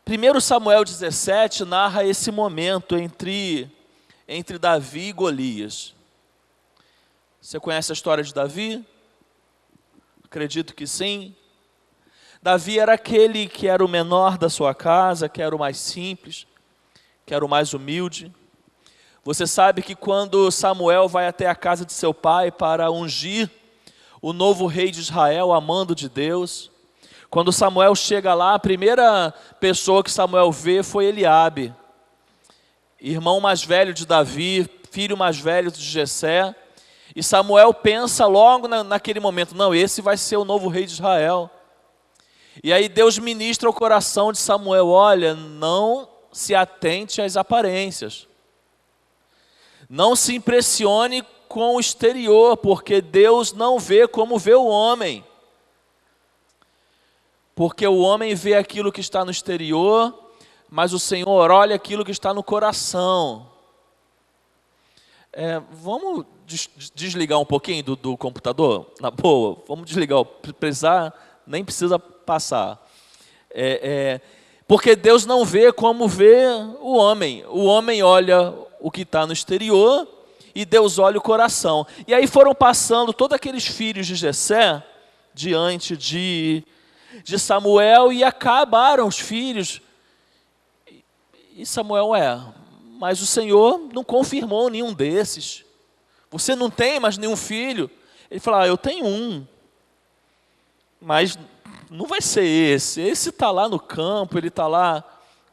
1 Samuel 17 narra esse momento entre Davi e Golias. Você conhece a história de Davi? Acredito que sim. Davi era aquele que era o menor da sua casa, que era o mais simples, que era o mais humilde. Você sabe que quando Samuel vai até a casa de seu pai para ungir o novo rei de Israel, a mando de Deus, quando Samuel chega lá, a primeira pessoa que Samuel vê foi Eliabe, irmão mais velho de Davi, filho mais velho de Jessé. E Samuel pensa logo naquele momento, não, esse vai ser o novo rei de Israel. E aí Deus ministra ao coração de Samuel, olha, não se atente às aparências. Não se impressione com o exterior, porque Deus não vê como vê o homem. Porque o homem vê aquilo que está no exterior, mas o Senhor olha aquilo que está no coração. Vamos desligar um pouquinho do computador? Na boa, vamos desligar, nem precisa passar. Porque Deus não vê como vê o homem. O homem olha o que está no exterior e Deus olha o coração. E aí foram passando todos aqueles filhos de Jessé diante de Samuel e acabaram os filhos. E Samuel mas o Senhor não confirmou nenhum desses. Você não tem mais nenhum filho? Ele fala, eu tenho um, mas não vai ser esse. Esse está lá no campo, ele está lá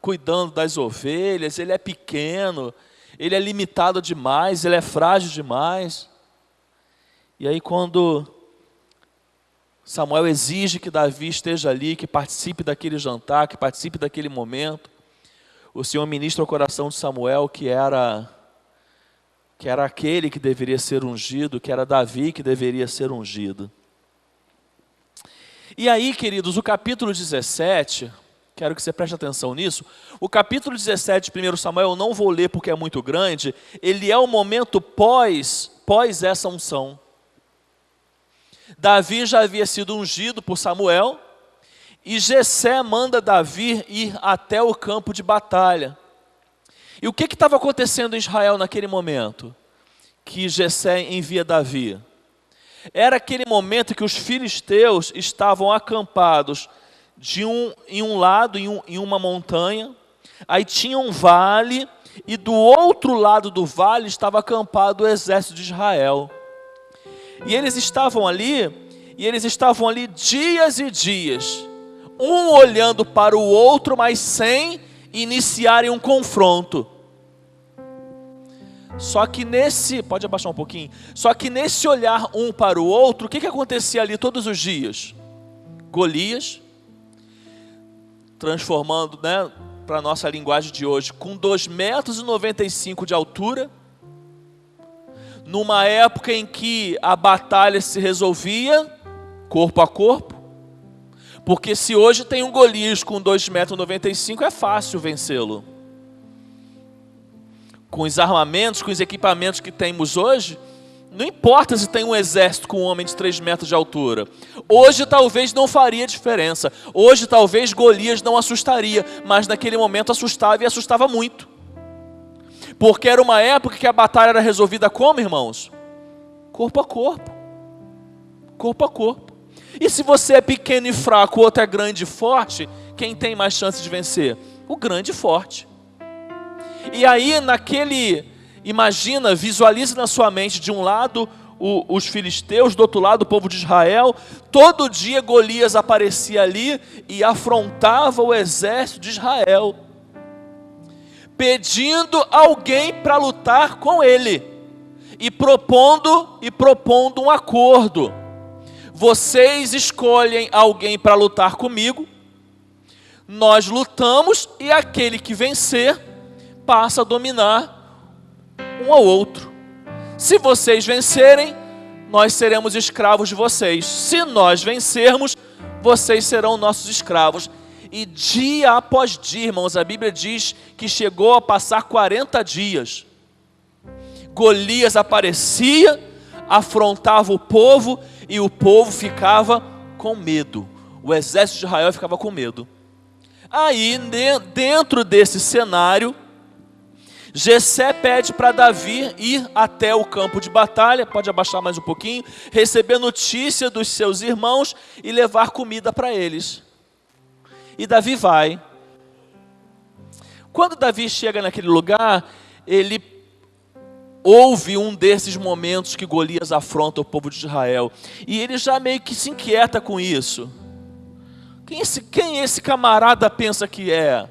cuidando das ovelhas, ele é pequeno, ele é limitado demais, ele é frágil demais. E aí quando Samuel exige que Davi esteja ali, que participe daquele jantar, que participe daquele momento, o Senhor ministra ao coração de Samuel que era aquele que deveria ser ungido, que era Davi que deveria ser ungido. E aí, queridos, o capítulo 17, quero que você preste atenção nisso, o capítulo 17 de 1 Samuel, eu não vou ler porque é muito grande, ele é o momento pós essa unção. Davi já havia sido ungido por Samuel, e Jessé manda Davi ir até o campo de batalha. E o que estava acontecendo em Israel naquele momento? Que Jessé envia Davi. Era aquele momento que os filisteus estavam acampados em um lado, em uma montanha, aí tinha um vale, e do outro lado do vale estava acampado o exército de Israel. E eles estavam ali dias e dias, um olhando para o outro, mas sem iniciarem um confronto. Só que pode abaixar um pouquinho, só que nesse olhar um para o outro, o que acontecia ali todos os dias? Golias, transformando, para a nossa linguagem de hoje, com 2,95 metros de altura, numa época em que a batalha se resolvia corpo a corpo, porque se hoje tem um Golias com 2,95 metros, é fácil vencê-lo. Com os armamentos, com os equipamentos que temos hoje, não importa se tem um exército com um homem de 3 metros de altura. Hoje talvez não faria diferença. Hoje talvez Golias não assustaria, mas naquele momento assustava e assustava muito. Porque era uma época que a batalha era resolvida como, irmãos? Corpo a corpo. Corpo a corpo. E se você é pequeno e fraco, o outro é grande e forte, quem tem mais chance de vencer? O grande e forte. E aí visualize na sua mente, de um lado os filisteus, do outro lado o povo de Israel. Todo dia Golias aparecia ali e afrontava o exército de Israel, pedindo alguém para lutar com ele, e propondo um acordo. Vocês escolhem alguém para lutar comigo, nós lutamos, e aquele que vencer passa a dominar um ao outro. Se vocês vencerem, nós seremos escravos de vocês. Se nós vencermos, vocês serão nossos escravos. E dia após dia, irmãos, a Bíblia diz que chegou a passar 40 dias. Golias aparecia, afrontava o povo, e o povo ficava com medo. O exército de Israel ficava com medo. Aí, dentro desse cenário, Jessé pede para Davi ir até o campo de batalha, pode abaixar mais um pouquinho, receber notícia dos seus irmãos e levar comida para eles. E Davi vai. Quando Davi chega naquele lugar, ele ouve um desses momentos que Golias afronta o povo de Israel. E ele já meio que se inquieta com isso. Quem esse camarada pensa que é?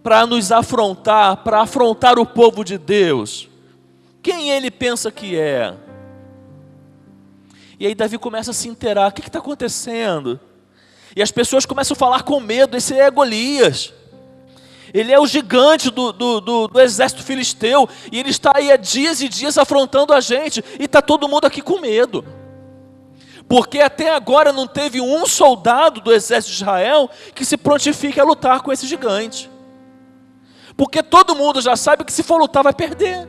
Para nos afrontar, para afrontar o povo de Deus. Quem ele pensa que é? E aí Davi começa a se inteirar, o que está acontecendo? E as pessoas começam a falar com medo, esse é Golias. Ele é o gigante do exército filisteu, e ele está aí há dias e dias afrontando a gente, e está todo mundo aqui com medo. Porque até agora não teve um soldado do exército de Israel que se prontifique a lutar com esse gigante. Porque todo mundo já sabe que se for lutar vai perder.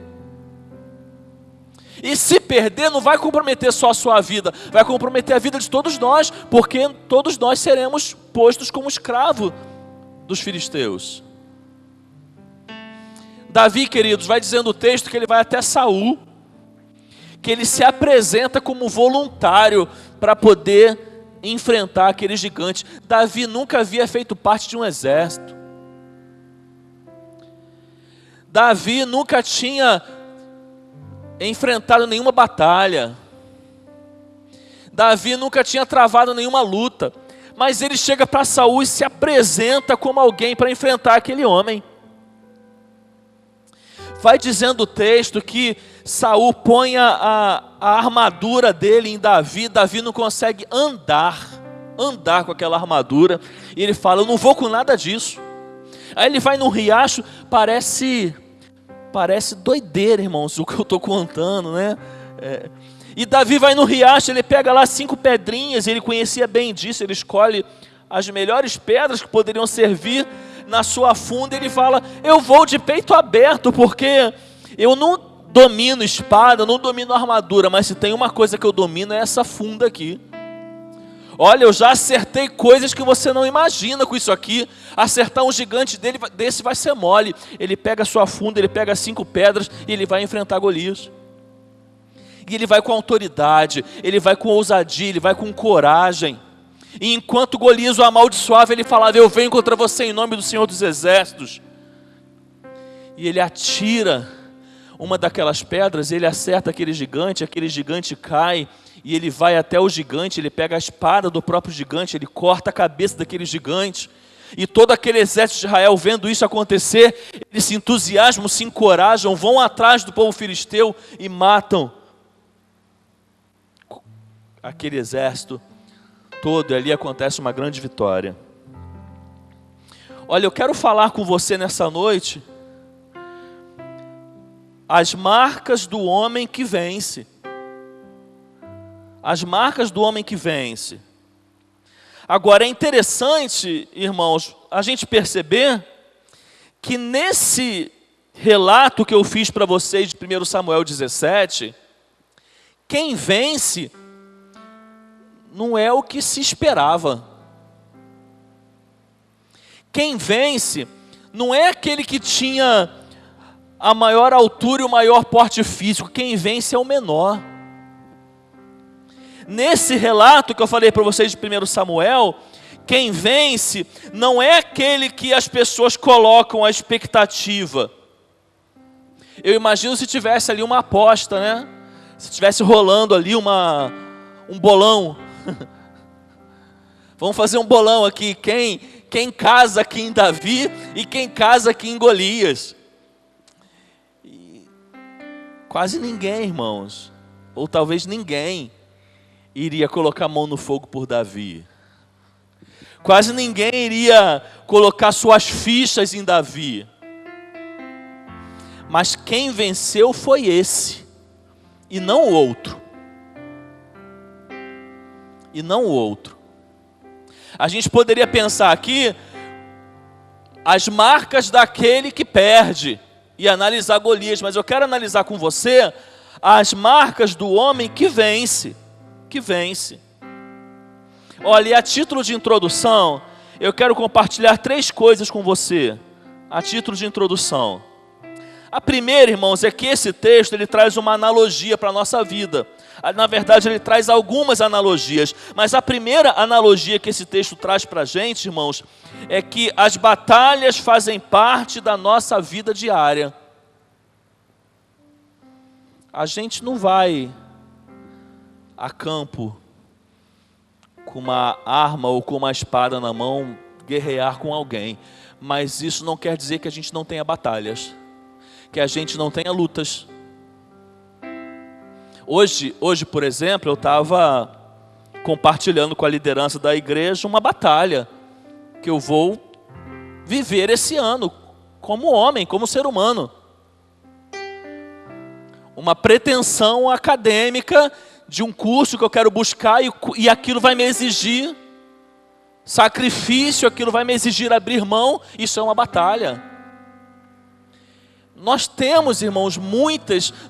E se perder não vai comprometer só a sua vida, vai comprometer a vida de todos nós, porque todos nós seremos postos como escravo dos filisteus. Davi, queridos, vai dizendo o texto que ele vai até Saul, que ele se apresenta como voluntário para poder enfrentar aquele gigante. Davi nunca havia feito parte de um exército. Davi nunca tinha enfrentado nenhuma batalha. Davi nunca tinha travado nenhuma luta. Mas ele chega para Saul e se apresenta como alguém para enfrentar aquele homem. Vai dizendo o texto que Saul põe a armadura dele em Davi. Davi não consegue andar com aquela armadura. E ele fala, eu não vou com nada disso. Aí ele vai num riacho, parece doideira, irmãos, o que eu estou contando, né? E Davi vai no riacho, ele pega lá 5 pedrinhas, ele conhecia bem disso, ele escolhe as melhores pedras que poderiam servir na sua funda. Ele fala, eu vou de peito aberto, porque eu não domino espada, eu não domino armadura, mas se tem uma coisa que eu domino é essa funda aqui. Olha, eu já acertei coisas que você não imagina com isso aqui. Acertar um gigante desse vai ser mole. Ele pega a sua funda, ele pega 5 pedras e ele vai enfrentar Golias. E ele vai com autoridade, ele vai com ousadia, ele vai com coragem. E enquanto Golias o amaldiçoava, ele falava, eu venho contra você em nome do Senhor dos Exércitos. E ele atira uma daquelas pedras, ele acerta aquele gigante cai. E ele vai até o gigante, ele pega a espada do próprio gigante, ele corta a cabeça daquele gigante. E todo aquele exército de Israel, vendo isso acontecer, eles se entusiasmam, se encorajam, vão atrás do povo filisteu e matam aquele exército todo. E ali acontece uma grande vitória. Olha, eu quero falar com você nessa noite as marcas do homem que vence. As marcas do homem que vence. Agora é interessante, irmãos, a gente perceber que nesse relato que eu fiz para vocês de 1 Samuel 17, quem vence não é o que se esperava. Quem vence não é aquele que tinha a maior altura e o maior porte físico. Quem vence é o menor. Nesse relato que eu falei para vocês de 1 Samuel, quem vence não é aquele que as pessoas colocam a expectativa. Eu imagino se tivesse ali uma aposta, né? Se tivesse rolando ali um bolão. Vamos fazer um bolão aqui, quem casa aqui em Davi e quem casa aqui em Golias. E quase ninguém, irmãos, ou talvez ninguém, iria colocar a mão no fogo por Davi. Quase ninguém iria colocar suas fichas em Davi. Mas quem venceu foi esse, e não o outro. E não o outro. A gente poderia pensar aqui as marcas daquele que perde e analisar Golias, mas eu quero analisar com você as marcas do homem que vence. Olha, e a título de introdução, eu quero compartilhar 3 coisas com você, a título de introdução. A primeira, irmãos, é que esse texto ele traz uma analogia para a nossa vida. Na verdade, ele traz algumas analogias, mas a primeira analogia que esse texto traz para a gente, irmãos, é que as batalhas fazem parte da nossa vida diária. A gente não vai a campo com uma arma ou com uma espada na mão guerrear com alguém, mas isso não quer dizer que a gente não tenha batalhas, que a gente não tenha lutas. Hoje, por exemplo, eu estava compartilhando com a liderança da igreja uma batalha que eu vou viver esse ano, como homem, como ser humano. Uma pretensão acadêmica de um curso que eu quero buscar e aquilo vai me exigir sacrifício, aquilo vai me exigir abrir mão. Isso é uma batalha. Nós temos, irmãos,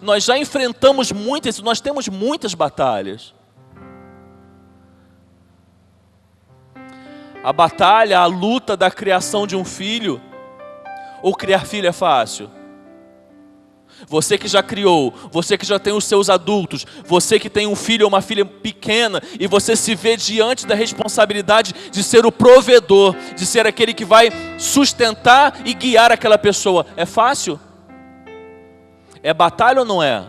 nós já enfrentamos muitas, nós temos muitas batalhas. A batalha, a luta da criação de um filho, ou criar filho é fácil? Você que já criou, você que já tem os seus adultos, você que tem um filho ou uma filha pequena e você se vê diante da responsabilidade de ser o provedor, de ser aquele que vai sustentar e guiar aquela pessoa. É fácil? É batalha ou não é?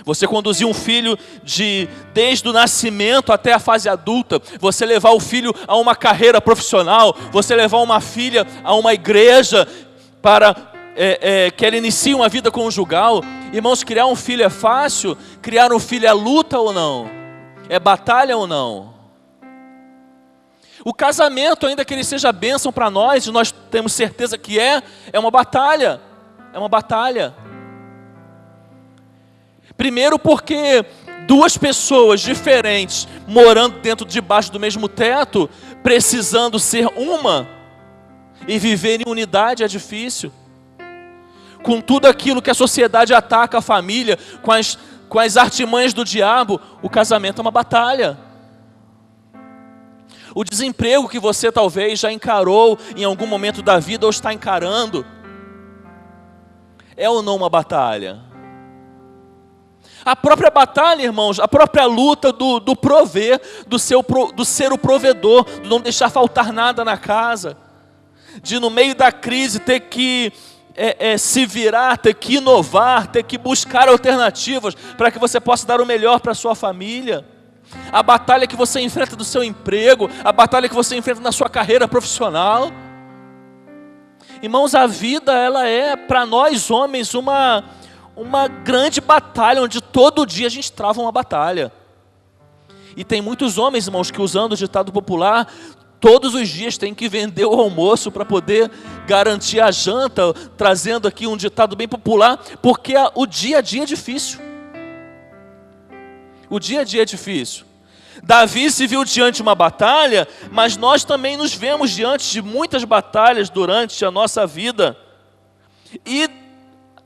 Você conduzir um filho desde o nascimento até a fase adulta, você levar o filho a uma carreira profissional, você levar uma filha a uma igreja para que ela inicie uma vida conjugal. Irmãos, criar um filho é fácil? Criar um filho é luta ou não? É batalha ou não? O casamento, ainda que ele seja bênção para nós, e nós temos certeza que é uma batalha. É uma batalha. Primeiro porque 2 pessoas diferentes, morando debaixo do mesmo teto, precisando ser uma, e viver em unidade é difícil. Com tudo aquilo que a sociedade ataca a família, com as artimanhas do diabo, o casamento é uma batalha. O desemprego que você talvez já encarou em algum momento da vida ou está encarando, é ou não uma batalha? A própria batalha, irmãos, a própria luta do prover, do ser o provedor, de não deixar faltar nada na casa, de no meio da crise ter que se virar, ter que inovar, ter que buscar alternativas para que você possa dar o melhor para a sua família. A batalha que você enfrenta do seu emprego, a batalha que você enfrenta na sua carreira profissional. Irmãos, a vida, ela é para nós homens uma grande batalha, onde todo dia a gente trava uma batalha. E tem muitos homens, irmãos, que usando o ditado popular, todos os dias tem que vender o almoço para poder garantir a janta, trazendo aqui um ditado bem popular, porque o dia a dia é difícil. O dia a dia é difícil. Davi se viu diante de uma batalha, mas nós também nos vemos diante de muitas batalhas durante a nossa vida. E,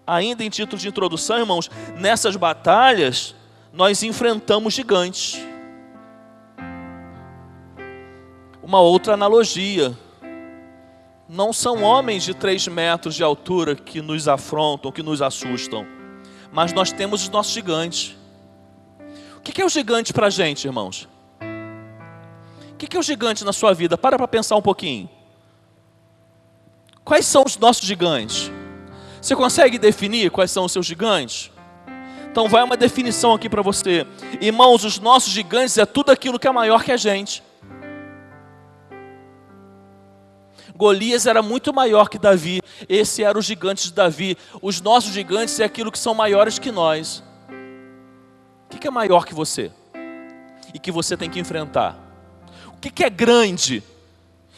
ainda em título de introdução, irmãos, nessas batalhas, nós enfrentamos gigantes. Uma outra analogia. Não são homens de 3 metros de altura que nos afrontam, que nos assustam, mas nós temos os nossos gigantes. O que é o gigante para a gente, irmãos? O que é o gigante na sua vida? Para pensar um pouquinho. Quais são os nossos gigantes? Você consegue definir quais são os seus gigantes? Então vai uma definição aqui para você. Irmãos, os nossos gigantes é tudo aquilo que é maior que a gente. Golias era muito maior que Davi. Esse era o gigante de Davi. Os nossos gigantes é aquilo que são maiores que nós. O que é maior que você? E que você tem que enfrentar? O que é grande?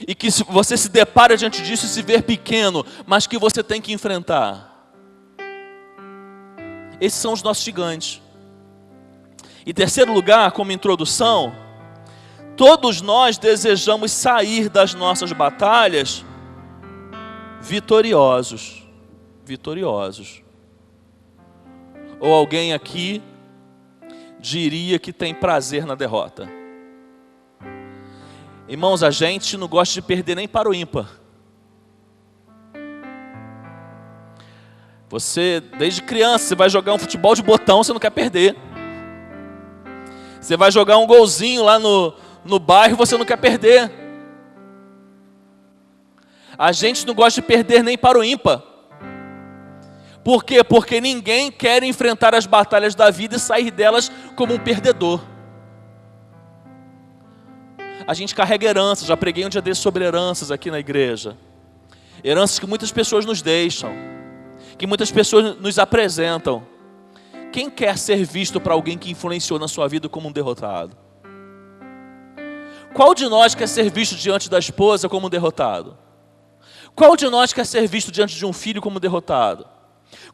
E que você se depara diante disso e se vê pequeno, mas que você tem que enfrentar? Esses são os nossos gigantes. Em terceiro lugar, como introdução, todos nós desejamos sair das nossas batalhas vitoriosos. Vitoriosos. Ou alguém aqui diria que tem prazer na derrota. Irmãos, a gente não gosta de perder nem para o ímpar. Você, desde criança, você vai jogar um futebol de botão, você não quer perder. Você vai jogar um golzinho lá no bairro, você não quer perder. A gente não gosta de perder nem para o ímpar. Por quê? Porque ninguém quer enfrentar as batalhas da vida e sair delas como um perdedor. A gente carrega heranças, já preguei um dia desses sobre heranças aqui na igreja. Heranças que muitas pessoas nos deixam, que muitas pessoas nos apresentam. Quem quer ser visto para alguém que influenciou na sua vida como um derrotado? Qual de nós quer ser visto diante da esposa como um derrotado? Qual de nós quer ser visto diante de um filho como derrotado?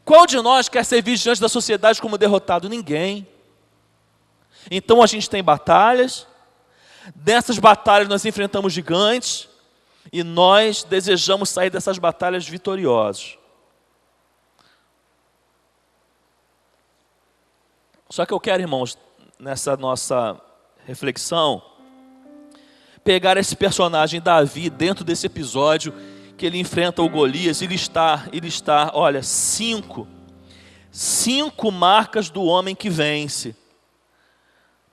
Qual de nós quer ser visto diante da sociedade como derrotado? Ninguém. Então a gente tem batalhas, nessas batalhas nós enfrentamos gigantes, e nós desejamos sair dessas batalhas vitoriosos. Só que eu quero, irmãos, nessa nossa reflexão, pegar esse personagem Davi dentro desse episódio que ele enfrenta o Golias, e listar, olha, cinco marcas do homem que vence,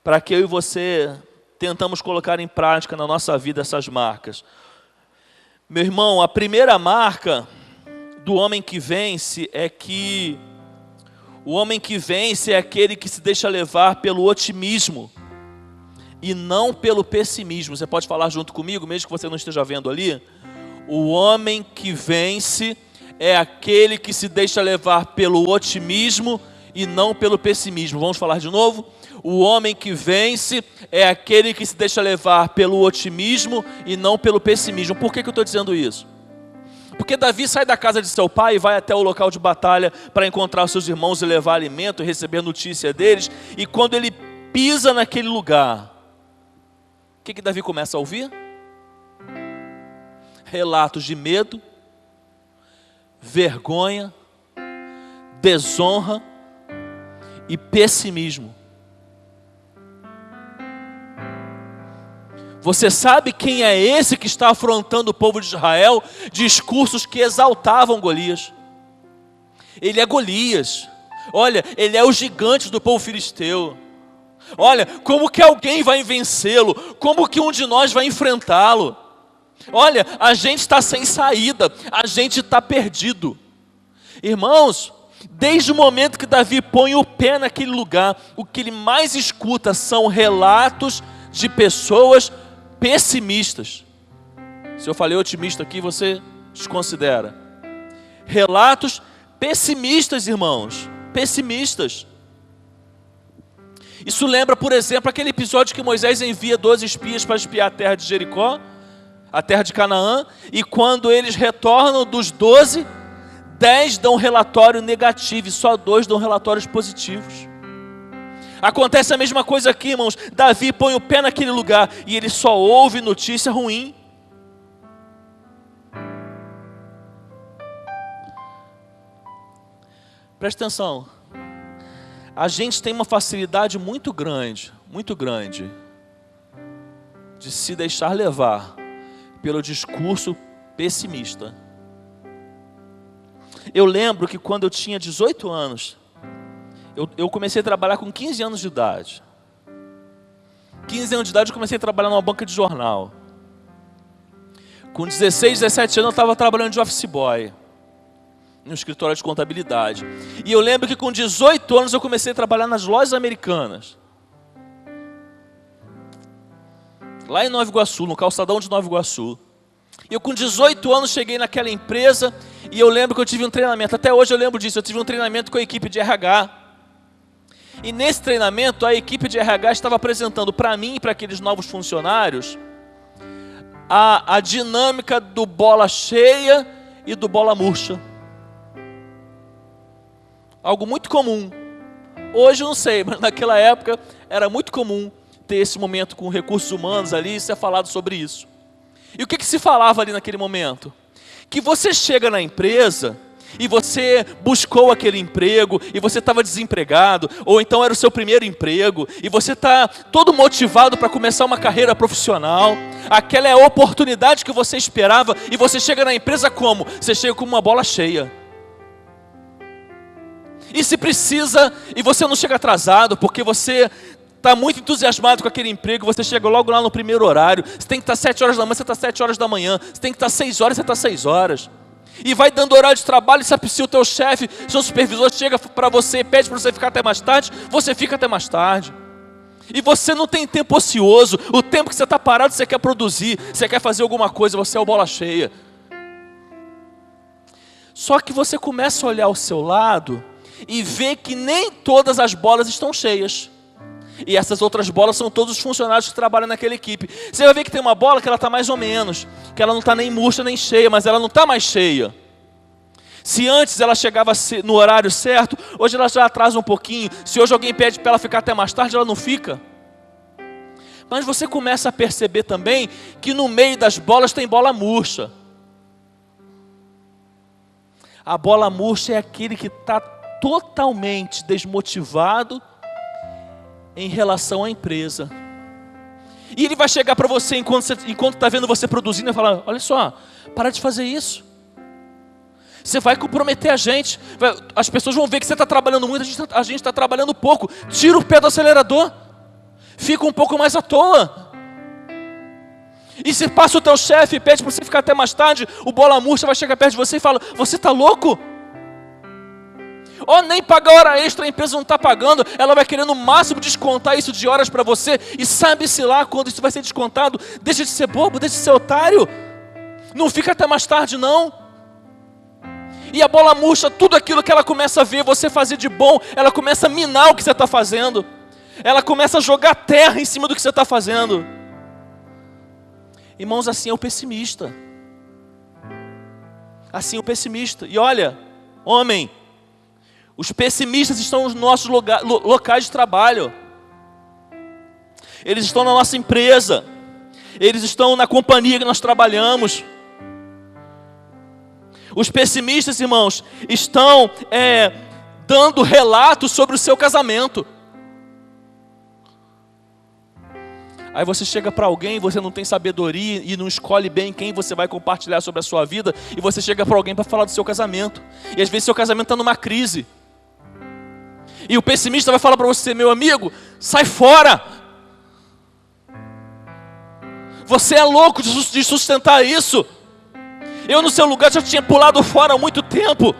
para que eu e você tentamos colocar em prática na nossa vida essas marcas. Meu irmão, a primeira marca do homem que vence é que o homem que vence é aquele que se deixa levar pelo otimismo e não pelo pessimismo. Você pode falar junto comigo, mesmo que você não esteja vendo ali? O homem que vence é aquele que se deixa levar pelo otimismo e não pelo pessimismo. Vamos falar de novo? O homem que vence é aquele que se deixa levar pelo otimismo e não pelo pessimismo. Por que eu estou dizendo isso? Porque Davi sai da casa de seu pai e vai até o local de batalha para encontrar seus irmãos e levar alimento e receber notícia deles. E quando ele pisa naquele lugar, o que Davi começa a ouvir? Relatos de medo, vergonha, desonra e pessimismo. Você sabe quem é esse que está afrontando o povo de Israel? Discursos que exaltavam Golias. Ele é Golias. Olha, ele é o gigante do povo filisteu. Olha, como que alguém vai vencê-lo? Como que um de nós vai enfrentá-lo? Olha, a gente está sem saída, a gente está perdido. Irmãos, desde o momento que Davi põe o pé naquele lugar, o que ele mais escuta são relatos de pessoas pessimistas. Se eu falei otimista aqui, você desconsidera. Relatos pessimistas, irmãos, pessimistas. Isso lembra, por exemplo, aquele episódio que Moisés envia 12 espias para espiar a terra de Jericó, a terra de Canaã, e quando eles retornam dos 12, 10 dão relatório negativo e só 2 dão relatórios positivos. Acontece a mesma coisa aqui, irmãos. Davi põe o pé naquele lugar e ele só ouve notícia ruim. Presta atenção. A gente tem uma facilidade muito grande de se deixar levar pelo discurso pessimista. Eu lembro que quando eu tinha 18 anos, eu comecei a trabalhar com 15 anos de idade. 15 anos de idade eu comecei a trabalhar numa banca de jornal. Com 16, 17 anos eu estava trabalhando de office boy, no escritório de contabilidade. E eu lembro que com 18 anos eu comecei a trabalhar nas lojas americanas. Lá em Nova Iguaçu, no calçadão de Nova Iguaçu. Eu com 18 anos cheguei naquela empresa e eu lembro que eu tive um treinamento. Até hoje eu lembro disso, eu tive um treinamento com a equipe de RH. E nesse treinamento a equipe de RH estava apresentando para mim e para aqueles novos funcionários a dinâmica do bola cheia e do bola murcha. Algo muito comum. Hoje eu não sei, mas naquela época era muito comum ter esse momento com recursos humanos ali e ser falado sobre isso. E o que se falava ali naquele momento? Que você chega na empresa e você buscou aquele emprego, e você estava desempregado, ou então era o seu primeiro emprego, e você está todo motivado para começar uma carreira profissional, aquela é a oportunidade que você esperava, e você chega na empresa como? Você chega com uma bola cheia. E se precisa, e você não chega atrasado, porque você está muito entusiasmado com aquele emprego, você chega logo lá no primeiro horário, você tem que estar 7 horas da manhã, você está 7 horas da manhã, você tem que estar 6 horas, você está 6 horas. E vai dando horário de trabalho, se o teu chefe, seu supervisor chega para você, pede para você ficar até mais tarde, você fica até mais tarde. E você não tem tempo ocioso, o tempo que você está parado, você quer produzir, você quer fazer alguma coisa, você é o bola cheia. Só que você começa a olhar ao seu lado e vê que nem todas as bolas estão cheias. E essas outras bolas são todos os funcionários que trabalham naquela equipe. Você vai ver que tem uma bola que ela está mais ou menos, que ela não está nem murcha nem cheia, mas ela não está mais cheia. Se antes ela chegava no horário certo, hoje ela já atrasa um pouquinho. Se hoje alguém pede para ela ficar até mais tarde, ela não fica. Mas você começa a perceber também que no meio das bolas tem bola murcha. A bola murcha é aquele que está totalmente desmotivado em relação à empresa. E ele vai chegar para você enquanto está vendo você produzindo e falar: olha só, para de fazer isso. Você vai comprometer a gente. As pessoas vão ver que você está trabalhando muito, a gente está trabalhando pouco. Tira o pé do acelerador. Fica um pouco mais à toa. E se passa o teu chefe e pede para você ficar até mais tarde, o bola murcha vai chegar perto de você e fala: você está louco? Nem pagar hora extra a empresa não está pagando, ela vai querer no máximo descontar isso de horas para você, e sabe-se lá quando isso vai ser descontado. Deixa de ser bobo, deixa de ser otário, não fica até mais tarde não. E a bola murcha, tudo aquilo que ela começa a ver você fazer de bom, ela começa a minar o que você está fazendo, ela começa a jogar terra em cima do que você está fazendo. Irmãos, assim é o pessimista. Assim é o pessimista. E olha, homem, os pessimistas estão nos nossos locais de trabalho. Eles estão na nossa empresa. Eles estão na companhia que nós trabalhamos. Os pessimistas, irmãos, estão dando relatos sobre o seu casamento. Aí você chega para alguém, você não tem sabedoria e não escolhe bem quem você vai compartilhar sobre a sua vida, e você chega para alguém para falar do seu casamento. E às vezes seu casamento está numa crise. E o pessimista vai falar para você: meu amigo, sai fora. Você é louco de sustentar isso. Eu no seu lugar já tinha pulado fora há muito tempo.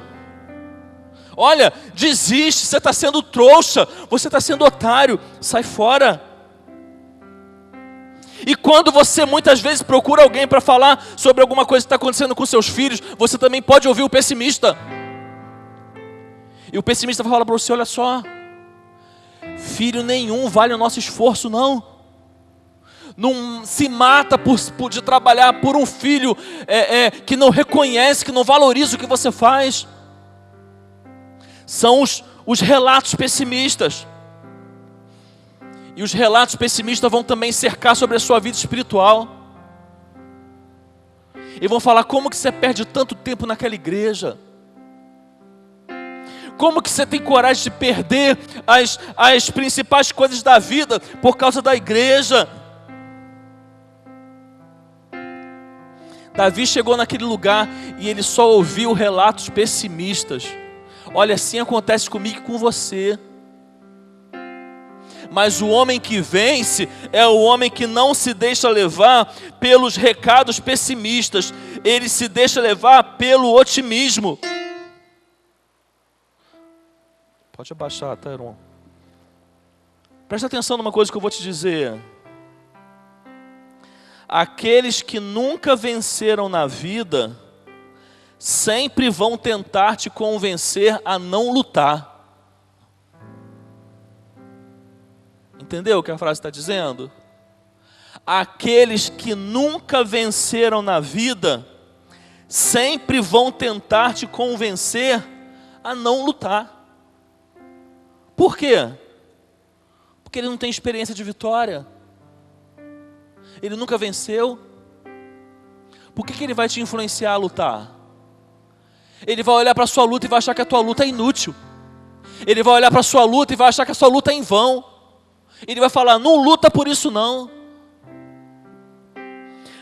Olha, desiste, você está sendo trouxa, você está sendo otário, sai fora. E quando você muitas vezes procura alguém para falar sobre alguma coisa que está acontecendo com seus filhos, você também pode ouvir o pessimista. E o pessimista vai falar para você: olha só, filho nenhum vale o nosso esforço não. Não se mata de trabalhar por um filho que não reconhece, que não valoriza o que você faz. São os relatos pessimistas. E os relatos pessimistas vão também cercar sobre a sua vida espiritual. E vão falar: como que você perde tanto tempo naquela igreja? Como que você tem coragem de perder as principais coisas da vida por causa da igreja? Davi chegou naquele lugar e ele só ouviu relatos pessimistas. Olha, assim acontece comigo e com você. Mas o homem que vence é o homem que não se deixa levar pelos recados pessimistas. Ele se deixa levar pelo otimismo. Pode abaixar, tá, irmão? Presta atenção numa coisa que eu vou te dizer. Aqueles que nunca venceram na vida sempre vão tentar te convencer a não lutar. Entendeu o que a frase está dizendo? Aqueles que nunca venceram na vida sempre vão tentar te convencer a não lutar. Por quê? Porque ele não tem experiência de vitória. Ele nunca venceu. Por que ele vai te influenciar a lutar? Ele vai olhar para a sua luta e vai achar que a tua luta é inútil. Ele vai olhar para a sua luta e vai achar que a sua luta é em vão. Ele vai falar, não luta por isso não.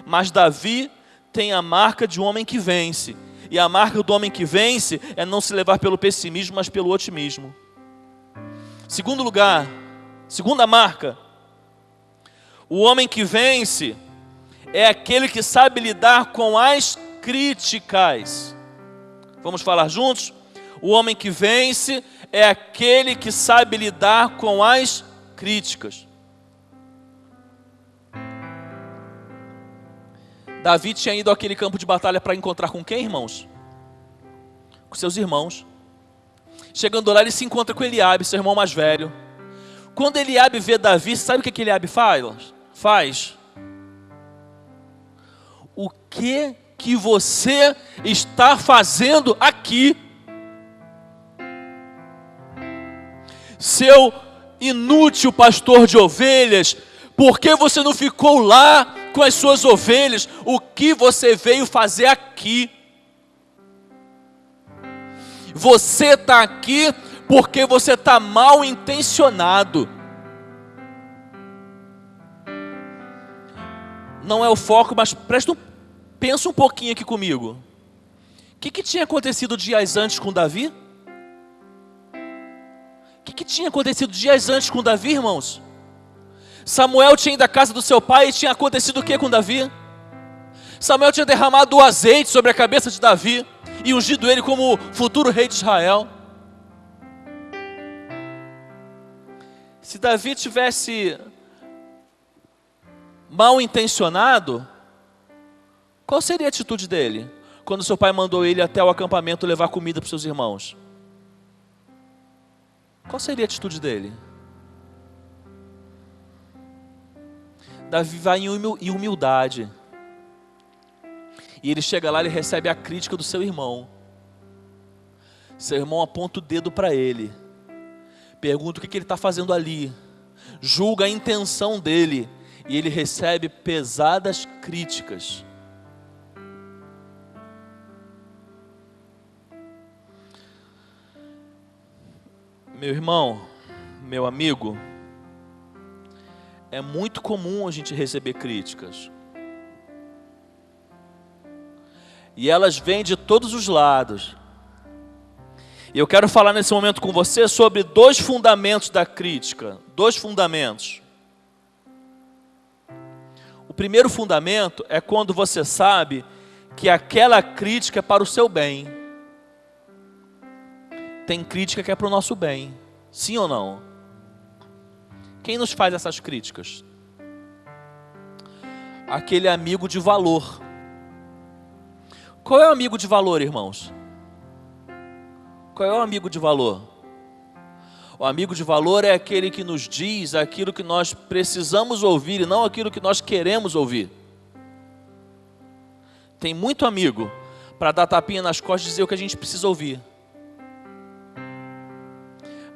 Mas Davi tem a marca de um homem que vence. E a marca do homem que vence é não se levar pelo pessimismo, mas pelo otimismo. Segundo lugar, segunda marca, o homem que vence é aquele que sabe lidar com as críticas. Vamos falar juntos? O homem que vence é aquele que sabe lidar com as críticas. Davi tinha ido àquele campo de batalha para encontrar com quem, irmãos? Com seus irmãos. Chegando lá, ele se encontra com Eliabe, seu irmão mais velho. Quando Eliabe vê Davi, sabe o que Eliabe faz? O que você está fazendo aqui? Seu inútil pastor de ovelhas, por que você não ficou lá com as suas ovelhas? O que você veio fazer aqui? Você está aqui porque você está mal intencionado. Não é o foco, mas pensa um pouquinho aqui comigo. O que tinha acontecido dias antes com Davi? O que tinha acontecido dias antes com Davi, irmãos? Samuel tinha ido à casa do seu pai e tinha acontecido o que com Davi? Samuel tinha derramado o azeite sobre a cabeça de Davi e ungido ele como futuro rei de Israel. Se Davi tivesse mal intencionado, qual seria a atitude dele quando seu pai mandou ele até o acampamento levar comida para os seus irmãos? Qual seria a atitude dele? Davi vai em humildade. E ele chega lá e recebe a crítica do seu irmão. Seu irmão aponta o dedo para ele. Pergunta o que ele está fazendo ali. Julga a intenção dele. E ele recebe pesadas críticas. Meu irmão, meu amigo, é muito comum a gente receber críticas. E elas vêm de todos os lados. E eu quero falar nesse momento com você sobre dois fundamentos da crítica. Dois fundamentos. O primeiro fundamento é quando você sabe que aquela crítica é para o seu bem. Tem crítica que é para o nosso bem. Sim ou não? Quem nos faz essas críticas? Aquele amigo de valor. Qual é o amigo de valor, irmãos? Qual é o amigo de valor? O amigo de valor é aquele que nos diz aquilo que nós precisamos ouvir e não aquilo que nós queremos ouvir. Tem muito amigo para dar tapinha nas costas e dizer o que a gente precisa ouvir.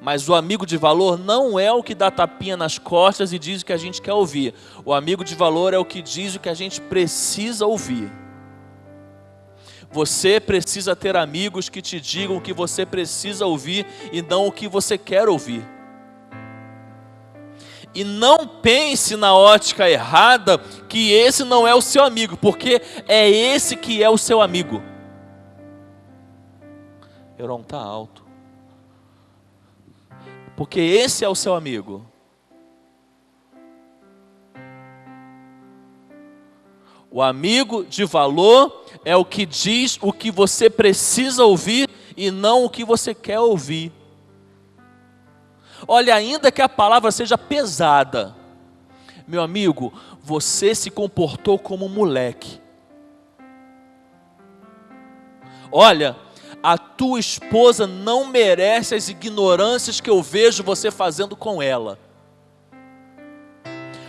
Mas o amigo de valor não é o que dá tapinha nas costas e diz o que a gente quer ouvir. O amigo de valor é o que diz o que a gente precisa ouvir. Você precisa ter amigos que te digam o que você precisa ouvir e não o que você quer ouvir. E não pense na ótica errada que esse não é o seu amigo, porque é esse que é o seu amigo. Euron, está alto. Porque esse é o seu amigo. O amigo de valor é o que diz o que você precisa ouvir e não o que você quer ouvir. Olha, ainda que a palavra seja pesada, meu amigo, você se comportou como um moleque. Olha, a tua esposa não merece as ignorâncias que eu vejo você fazendo com ela.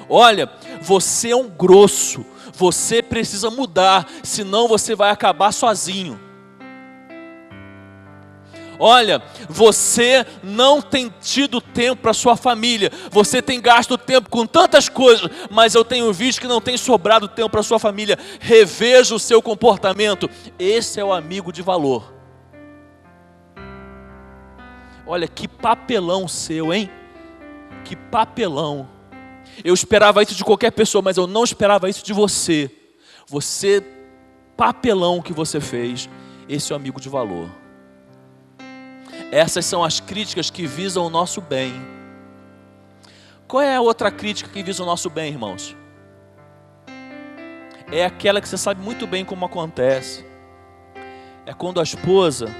Olha, você é um grosso. Você precisa mudar, senão você vai acabar sozinho. Olha, você não tem tido tempo para sua família. Você tem gasto tempo com tantas coisas, mas eu tenho visto que não tem sobrado tempo para sua família. Reveja o seu comportamento. Esse é o amigo de valor. Olha, que papelão seu, hein? Que papelão. Eu esperava isso de qualquer pessoa, mas eu não esperava isso de você. Você, papelão que você fez. Esse é o amigo de valor. Essas são as críticas que visam o nosso bem. Qual é a outra crítica que visa o nosso bem, irmãos? É aquela que você sabe muito bem como acontece. É quando a esposa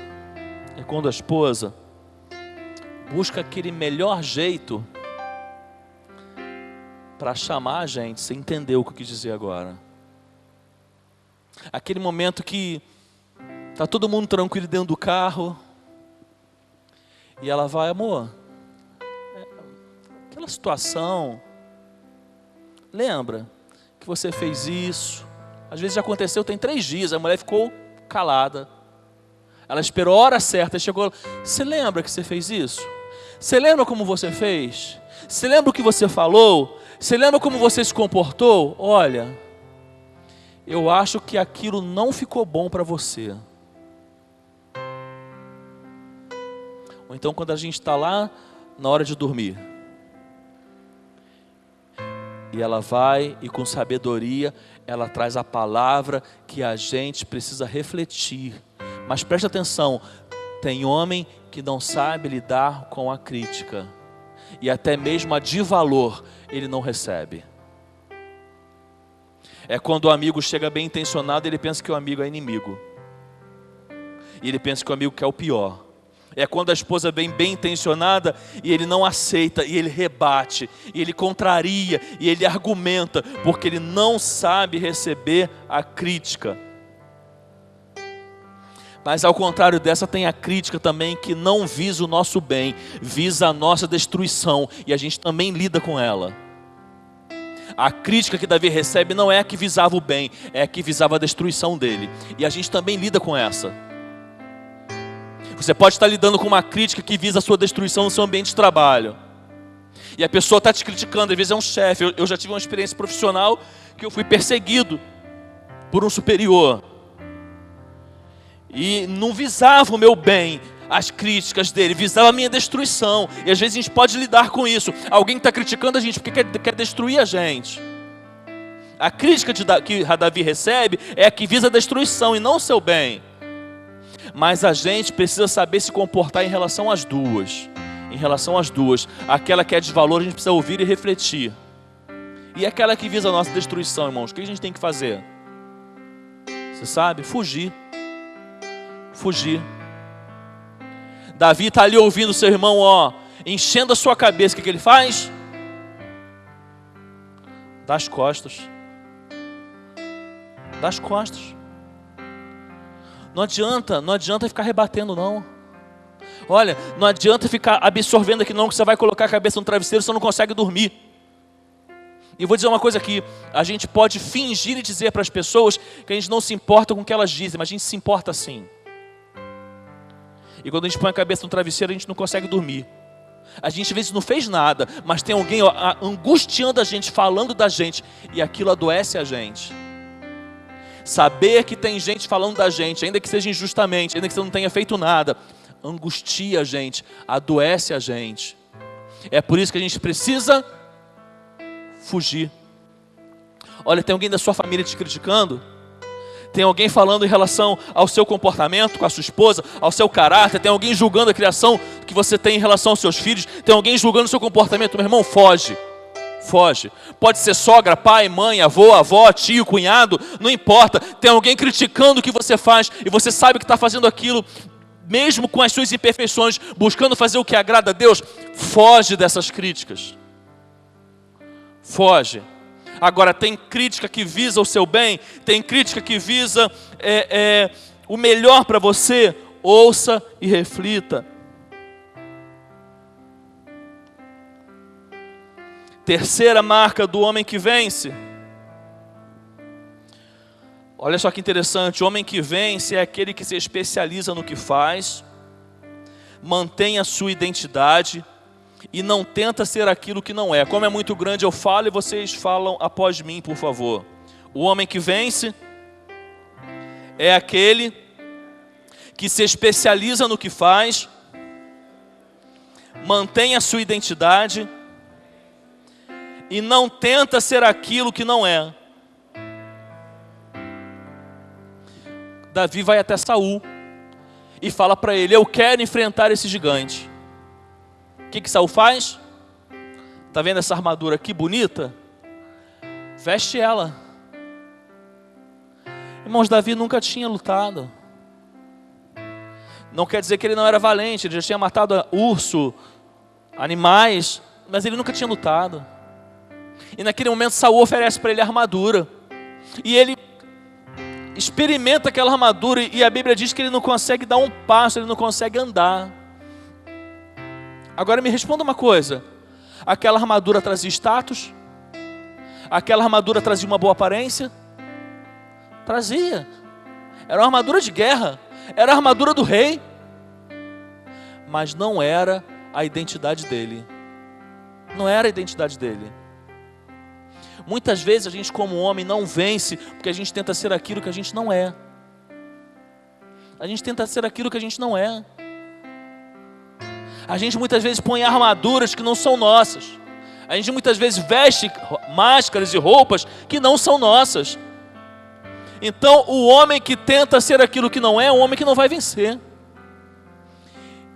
busca aquele melhor jeito para chamar a gente. Você entendeu o que eu quis dizer agora? Aquele momento que tá todo mundo tranquilo dentro do carro e ela vai, amor, aquela situação, lembra que você fez isso? Às vezes já aconteceu, tem 3 dias, a mulher ficou calada. Ela esperou a hora certa, chegou, você lembra que você fez isso? Você lembra como você fez? Você lembra o que você falou? Você lembra como você se comportou? Olha, eu acho que aquilo não ficou bom para você. Ou então quando a gente está lá na hora de dormir, e ela vai e com sabedoria ela traz a palavra que a gente precisa refletir. Mas preste atenção, tem homem que não sabe lidar com a crítica, e até mesmo a de valor ele não recebe. É quando o amigo chega bem intencionado, ele pensa que o amigo é inimigo, e ele pensa que o amigo quer o pior. É quando a esposa vem bem intencionada e ele não aceita, e ele rebate, e ele contraria, e ele argumenta, porque ele não sabe receber a crítica. Mas ao contrário dessa, tem a crítica também que não visa o nosso bem, visa a nossa destruição, e a gente também lida com ela. A crítica que Davi recebe não é a que visava o bem, é a que visava a destruição dele, e a gente também lida com essa. Você pode estar lidando com uma crítica que visa a sua destruição no seu ambiente de trabalho, e a pessoa está te criticando, às vezes é um chefe. Eu já tive uma experiência profissional que eu fui perseguido por um superior, e não visava o meu bem, as críticas dele, visava a minha destruição. E às vezes a gente pode lidar com isso. Alguém está criticando a gente porque quer destruir a gente. A crítica que Davi recebe é a que visa a destruição e não o seu bem. Mas a gente precisa saber se comportar em relação às duas. Em relação às duas. Aquela que é de valor a gente precisa ouvir e refletir. E aquela que visa a nossa destruição, irmãos, o que a gente tem que fazer? Você sabe? Fugir. Davi está ali ouvindo seu irmão, enchendo a sua cabeça. O que ele faz? Dá as costas. Não adianta ficar rebatendo, não. Olha, não adianta ficar absorvendo aqui não, que você vai colocar a cabeça no travesseiro e você não consegue dormir. E vou dizer uma coisa aqui, a gente pode fingir e dizer para as pessoas que a gente não se importa com o que elas dizem, mas a gente se importa sim. E quando a gente põe a cabeça no travesseiro, a gente não consegue dormir. A gente às vezes não fez nada, mas tem alguém angustiando a gente, falando da gente, e aquilo adoece a gente. Saber que tem gente falando da gente, ainda que seja injustamente, ainda que você não tenha feito nada, angustia a gente, adoece a gente. É por isso que a gente precisa fugir. Olha, tem alguém da sua família te criticando? Tem alguém falando em relação ao seu comportamento com a sua esposa, ao seu caráter? Tem alguém julgando a criação que você tem em relação aos seus filhos? Tem alguém julgando o seu comportamento? Meu irmão, foge. Pode ser sogra, pai, mãe, avô, avó, tio, cunhado, não importa. Tem alguém criticando o que você faz e você sabe que está fazendo aquilo, mesmo com as suas imperfeições, buscando fazer o que agrada a Deus. Foge dessas críticas. Foge. Agora, tem crítica que visa o seu bem, tem crítica que visa o melhor para você. Ouça e reflita. Terceira marca do homem que vence. Olha só que interessante, o homem que vence é aquele que se especializa no que faz, mantém a sua identidade e não tenta ser aquilo que não é. Como é muito grande, eu falo e vocês falam após mim, por favor. O homem que vence é aquele que se especializa no que faz, Mantém a sua identidade e não tenta ser aquilo que não é. Davi vai até Saul e fala para ele: eu quero enfrentar esse gigante. O que Saul faz? Está vendo essa armadura aqui bonita? Veste ela. Irmãos, Davi nunca tinha lutado. Não quer dizer que ele não era valente, ele já tinha matado urso, animais, mas ele nunca tinha lutado. E naquele momento Saul oferece para ele a armadura. E ele experimenta aquela armadura e a Bíblia diz que ele não consegue dar um passo, ele não consegue andar. Agora me responda uma coisa: aquela armadura trazia status? Aquela armadura trazia uma boa aparência? Trazia. Era uma armadura de guerra, era a armadura do rei, mas não era a identidade dele. Não era a identidade dele. Muitas vezes a gente, como homem, não vence porque a gente tenta ser aquilo que a gente não é. A gente tenta ser aquilo que a gente não é. A gente muitas vezes põe armaduras que não são nossas. A gente muitas vezes veste máscaras e roupas que não são nossas. Então o homem que tenta ser aquilo que não é um homem que não vai vencer.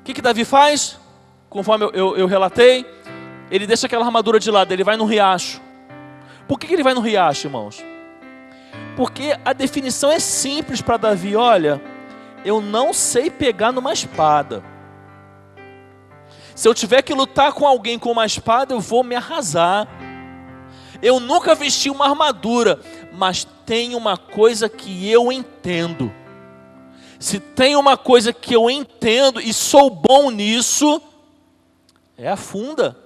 O que Davi faz? Conforme eu relatei, ele deixa aquela armadura de lado, ele vai no riacho. Por que ele vai no riacho, irmãos? Porque a definição é simples para Davi: olha, eu não sei pegar numa espada. Se eu tiver que lutar com alguém com uma espada, eu vou me arrasar. Eu nunca vesti uma armadura, mas tem uma coisa que eu entendo. Se tem uma coisa que eu entendo e sou bom nisso, é a funda.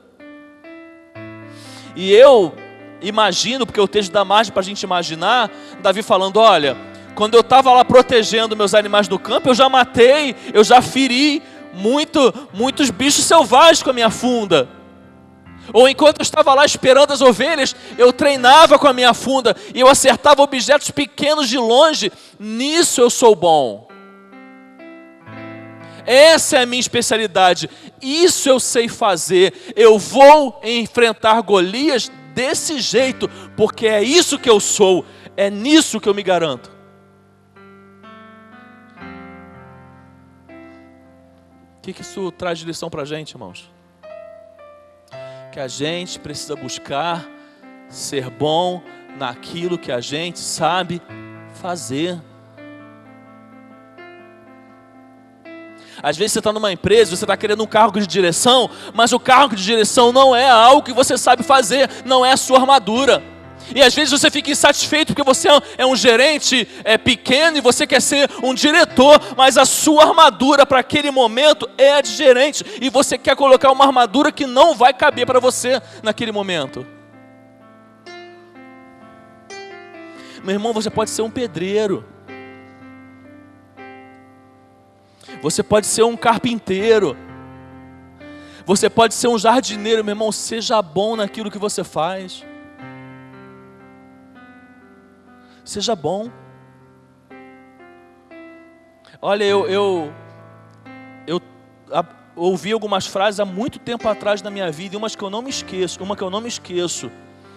E eu imagino, porque o texto dá margem para a gente imaginar, Davi falando: olha, quando eu estava lá protegendo meus animais do campo, eu já matei, eu já feri muitos bichos selvagens com a minha funda. Ou enquanto eu estava lá esperando as ovelhas, eu treinava com a minha funda e eu acertava objetos pequenos de longe. Nisso eu sou bom. Essa é a minha especialidade. Isso eu sei fazer. Eu vou enfrentar Golias desse jeito, porque é isso que eu sou. É nisso que eu me garanto. O que isso traz de lição para a gente, irmãos? Que a gente precisa buscar ser bom naquilo que a gente sabe fazer. Às vezes você está numa empresa, você está querendo um cargo de direção, mas o cargo de direção não é algo que você sabe fazer, não é a sua armadura. E às vezes você fica insatisfeito porque você é um gerente pequeno e você quer ser um diretor, mas a sua armadura para aquele momento é a de gerente, e você quer colocar uma armadura que não vai caber para você naquele momento. Meu irmão, você pode ser um pedreiro, você pode ser um carpinteiro, você pode ser um jardineiro. Meu irmão, seja bom naquilo que você faz. Seja bom. Olha, eu ouvi algumas frases há muito tempo atrás na minha vida, e uma que eu não me esqueço.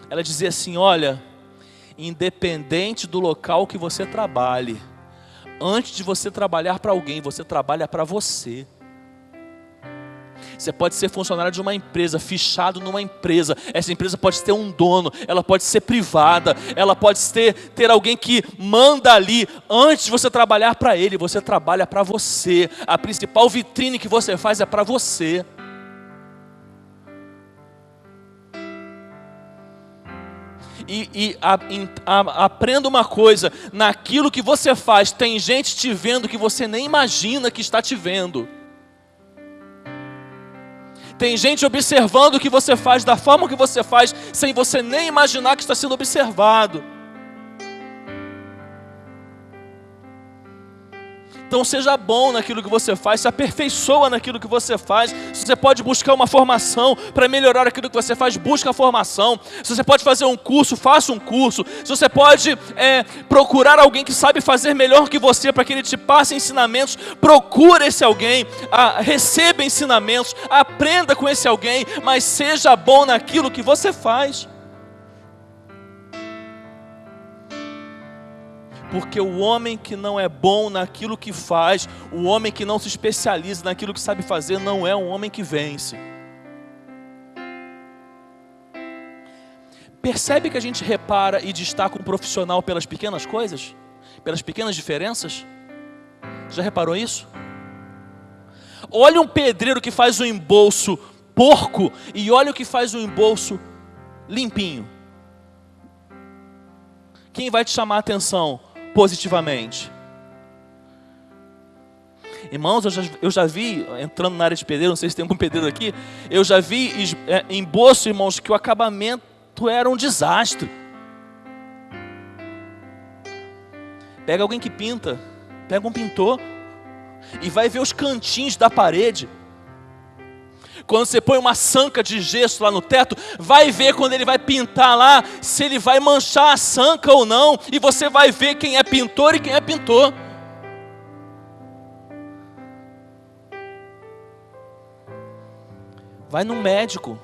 Ela dizia assim: olha, independente do local que você trabalhe, antes de você trabalhar para alguém, você trabalha para você. Você pode ser funcionário de uma empresa, fichado numa empresa. Essa empresa pode ter um dono, ela pode ser privada, ela pode ter alguém que manda ali. Antes de você trabalhar para ele, você trabalha para você. A principal vitrine que você faz é para você. Aprenda uma coisa: naquilo que você faz, tem gente te vendo que você nem imagina que está te vendo. Tem gente observando o que você faz, da forma que você faz, sem você nem imaginar que está sendo observado. Então seja bom naquilo que você faz, se aperfeiçoa naquilo que você faz. Se você pode buscar uma formação para melhorar aquilo que você faz, busca a formação. Se você pode fazer um curso, faça um curso. Se você pode procurar alguém que sabe fazer melhor que você para que ele te passe ensinamentos, procure esse alguém, receba ensinamentos, aprenda com esse alguém, mas seja bom naquilo que você faz. Porque o homem que não é bom naquilo que faz, o homem que não se especializa naquilo que sabe fazer, não é um homem que vence. Percebe que a gente repara e destaca um profissional pelas pequenas coisas? Pelas pequenas diferenças? Já reparou isso? Olha um pedreiro que faz um embolso porco e olha o que faz um embolso limpinho. Quem vai te chamar a atenção positivamente? Irmãos, eu já vi, entrando na área de pedreiro, não sei se tem algum pedreiro aqui, eu já vi embolso, irmãos, que o acabamento era um desastre. Pega alguém que pinta, pega um pintor e vai ver os cantinhos da parede. Quando você põe uma sanca de gesso lá no teto, vai ver quando ele vai pintar lá, se ele vai manchar a sanca ou não. E você vai ver quem é pintor e quem é pintor. Vai no médico.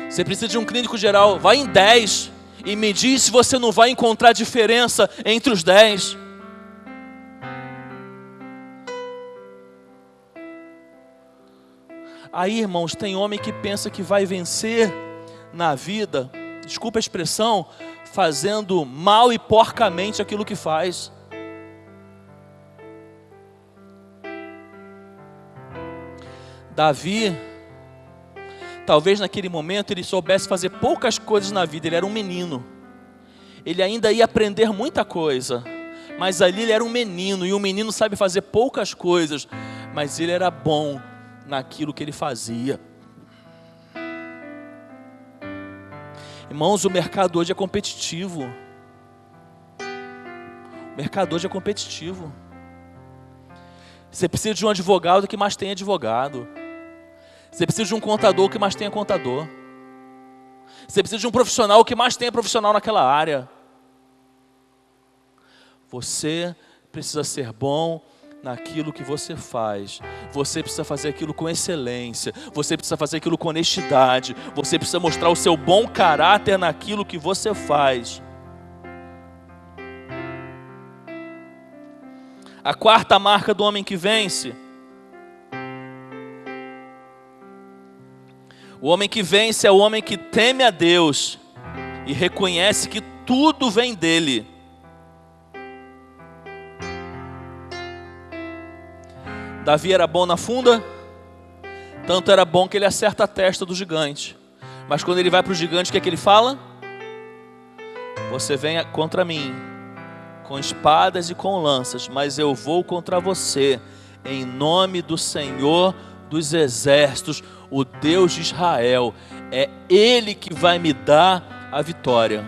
Você precisa de um clínico geral, vai em 10 e me diz se você não vai encontrar diferença entre os 10. Aí, irmãos, tem homem que pensa que vai vencer na vida, desculpa a expressão, fazendo mal e porcamente aquilo que faz. Davi, talvez naquele momento ele soubesse fazer poucas coisas na vida, ele era um menino. Ele ainda ia aprender muita coisa, mas ali ele era um menino, e um menino sabe fazer poucas coisas, mas ele era bom naquilo que ele fazia. Irmãos, o mercado hoje é competitivo. O mercado hoje é competitivo. Você precisa de um advogado que mais tem advogado. Você precisa de um contador que mais tenha contador. Você precisa de um profissional que mais tenha profissional naquela área. Você precisa ser bom naquilo que você faz. Você precisa fazer aquilo com excelência. Você precisa fazer aquilo com honestidade. Você precisa mostrar o seu bom caráter naquilo que você faz. A quarta marca do homem que vence. O homem que vence é o homem que teme a Deus e reconhece que tudo vem dele. Davi era bom na funda, tanto era bom que ele acerta a testa do gigante. Mas quando ele vai para o gigante, o que é que ele fala? Você vem contra mim, com espadas e com lanças, mas eu vou contra você, em nome do Senhor dos exércitos, o Deus de Israel. É Ele que vai me dar a vitória.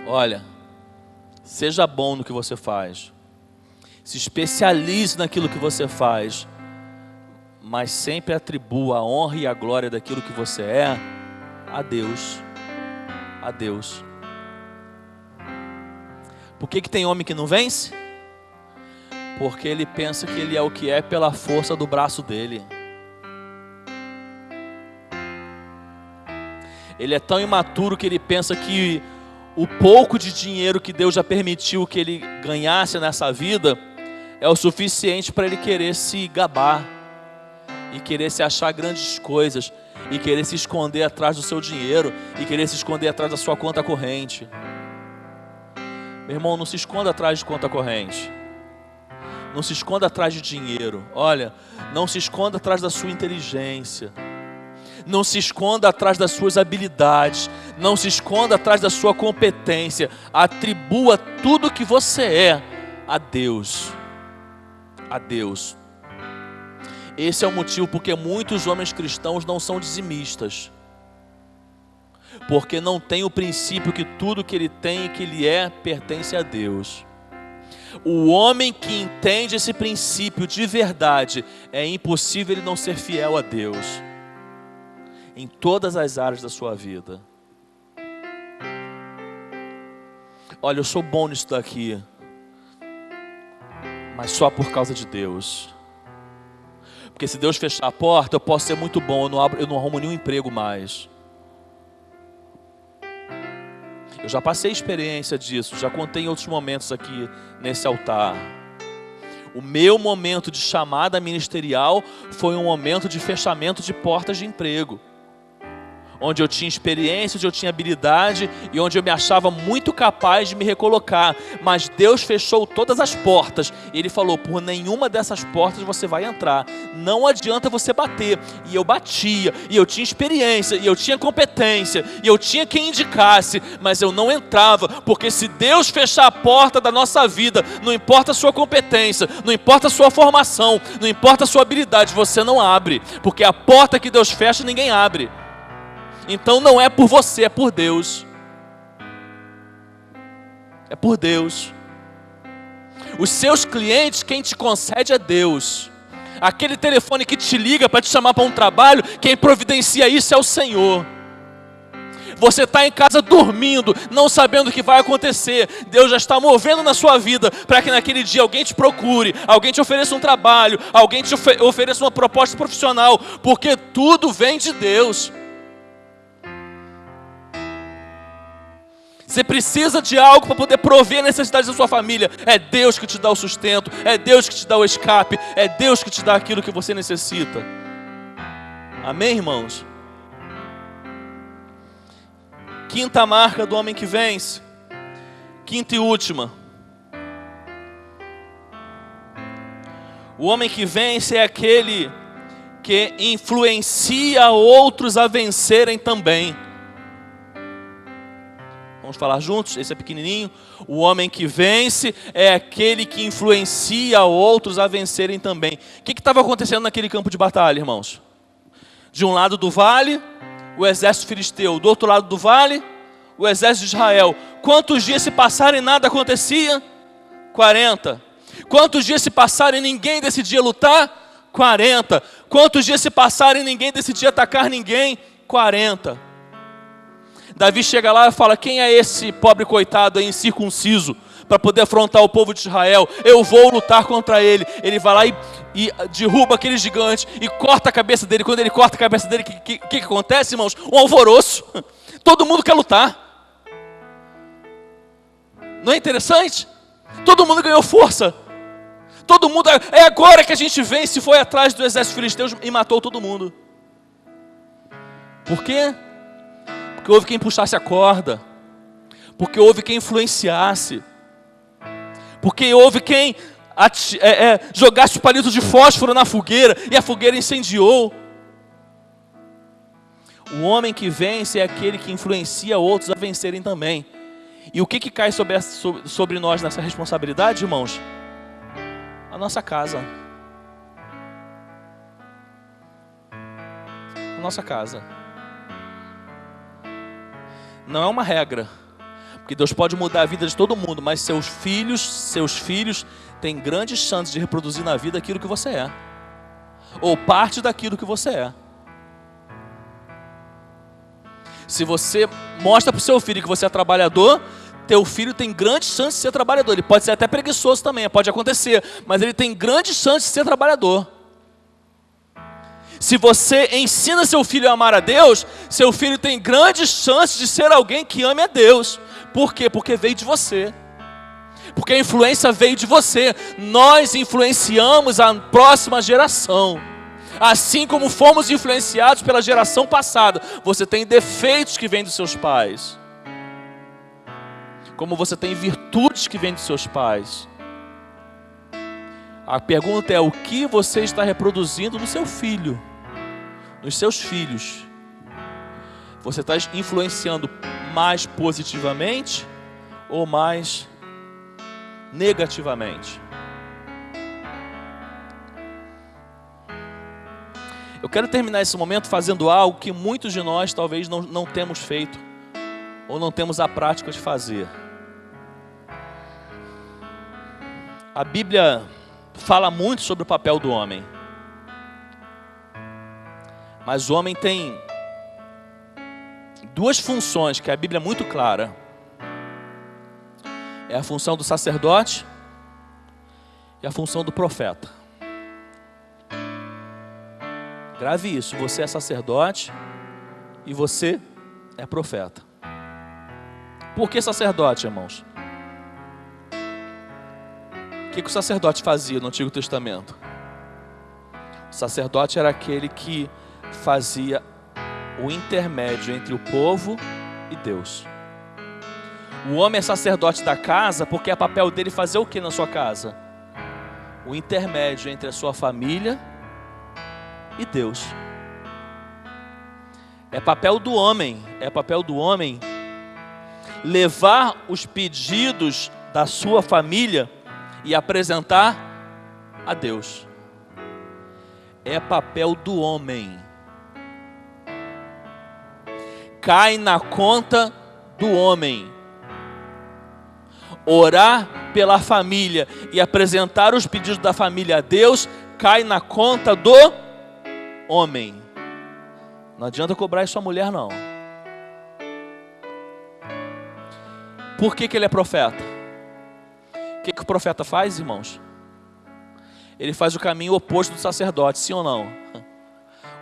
Olha, seja bom no que você faz. Se especialize naquilo que você faz, mas sempre atribua a honra e a glória daquilo que você é a Deus. A Deus. Por que tem homem que não vence? Porque ele pensa que ele é o que é pela força do braço dele. Ele é tão imaturo que ele pensa que o pouco de dinheiro que Deus já permitiu que ele ganhasse nessa vida é o suficiente para ele querer se gabar e querer se achar grandes coisas e querer se esconder atrás do seu dinheiro e querer se esconder atrás da sua conta corrente. Meu irmão, não se esconda atrás de conta corrente. Não se esconda atrás de dinheiro. Olha, não se esconda atrás da sua inteligência. Não se esconda atrás das suas habilidades. Não se esconda atrás da sua competência. Atribua tudo que você é a Deus. A Deus. Esse é o motivo porque muitos homens cristãos não são dizimistas. Porque não tem o princípio que tudo que ele tem e que ele é pertence a Deus. O homem que entende esse princípio de verdade, é impossível ele não ser fiel a Deus em todas as áreas da sua vida. Olha, eu sou bom nisso daqui, mas só por causa de Deus. Porque se Deus fechar a porta, eu posso ser muito bom, eu não arrumo nenhum emprego mais. Eu já passei experiência disso, já contei em outros momentos aqui nesse altar. O meu momento de chamada ministerial foi um momento de fechamento de portas de emprego, onde eu tinha experiência, onde eu tinha habilidade e onde eu me achava muito capaz de me recolocar. Mas Deus fechou todas as portas. E Ele falou, por nenhuma dessas portas você vai entrar. Não adianta você bater. E eu batia, e eu tinha experiência, e eu tinha competência, e eu tinha quem indicasse, mas eu não entrava. Porque se Deus fechar a porta da nossa vida, não importa a sua competência, não importa a sua formação, não importa a sua habilidade, você não abre. Porque a porta que Deus fecha, ninguém abre. Então não é por você, é por Deus. É por Deus. Os seus clientes, quem te concede é Deus. Aquele telefone que te liga para te chamar para um trabalho, quem providencia isso é o Senhor. Você está em casa dormindo, não sabendo o que vai acontecer. Deus já está movendo na sua vida para que naquele dia alguém te procure, alguém te ofereça um trabalho, alguém te ofereça uma proposta profissional, porque tudo vem de Deus. Você precisa de algo para poder prover a necessidade da sua família. É Deus que te dá o sustento, é Deus que te dá o escape, é Deus que te dá aquilo que você necessita. Amém, irmãos? Quinta marca do homem que vence. Quinta e última. O homem que vence é aquele que influencia outros a vencerem também. Vamos falar juntos? Esse é pequenininho. O homem que vence é aquele que influencia outros a vencerem também. O que estava acontecendo naquele campo de batalha, irmãos? De um lado do vale, o exército filisteu. Do outro lado do vale, o exército de Israel. Quantos dias se passaram e nada acontecia? 40. Quantos dias se passaram e ninguém decidia lutar? 40. Quantos dias se passaram e ninguém decidia atacar ninguém? 40. Davi chega lá e fala, quem é esse pobre coitado aí incircunciso para poder afrontar o povo de Israel? Eu vou lutar contra ele. Ele vai lá e derruba aquele gigante e corta a cabeça dele. Quando ele corta a cabeça dele, o que acontece, irmãos? Um alvoroço. Todo mundo quer lutar. Não é interessante? Todo mundo ganhou força. Todo mundo, é agora que a gente vence. Foi atrás do exército filisteu e matou todo mundo. Por quê? Porque houve quem puxasse a corda, porque houve quem influenciasse, porque houve quem jogasse o palito de fósforo na fogueira e a fogueira incendiou. O homem que vence é aquele que influencia outros a vencerem também. E o que cai sobre nós nessa responsabilidade, irmãos? A nossa casa. A nossa casa. Não é uma regra, porque Deus pode mudar a vida de todo mundo, mas seus filhos têm grandes chances de reproduzir na vida aquilo que você é, ou parte daquilo que você é. Se você mostra para o seu filho que você é trabalhador, teu filho tem grandes chances de ser trabalhador. Ele pode ser até preguiçoso também, pode acontecer, mas ele tem grandes chances de ser trabalhador. Se você ensina seu filho a amar a Deus, seu filho tem grandes chances de ser alguém que ame a Deus. Por quê? Porque veio de você. Porque a influência veio de você. Nós influenciamos a próxima geração. Assim como fomos influenciados pela geração passada. Você tem defeitos que vêm dos seus pais. Como você tem virtudes que vêm dos seus pais. A pergunta é, o que você está reproduzindo no seu filho? Nos seus filhos? Você está influenciando mais positivamente ou mais negativamente? Eu quero terminar esse momento fazendo algo que muitos de nós talvez não temos feito ou não temos a prática de fazer. A Bíblia fala muito sobre o papel do homem. Mas o homem tem duas funções que a Bíblia é muito clara. É a função do sacerdote e a função do profeta. Grave isso, você é sacerdote e você é profeta. Por que sacerdote, irmãos? O que o sacerdote fazia no Antigo Testamento? O sacerdote era aquele que fazia o intermédio entre o povo e Deus. O homem é sacerdote da casa porque é papel dele fazer o que na sua casa? O intermédio entre a sua família e Deus. É papel do homem levar os pedidos da sua família e apresentar a Deus. É papel do homem. Cai na conta do homem. Orar pela família e apresentar os pedidos da família a Deus cai na conta do homem. Não adianta cobrar isso à mulher, não. Por que ele é profeta? O que o profeta faz, irmãos? Ele faz o caminho oposto do sacerdote, sim ou não?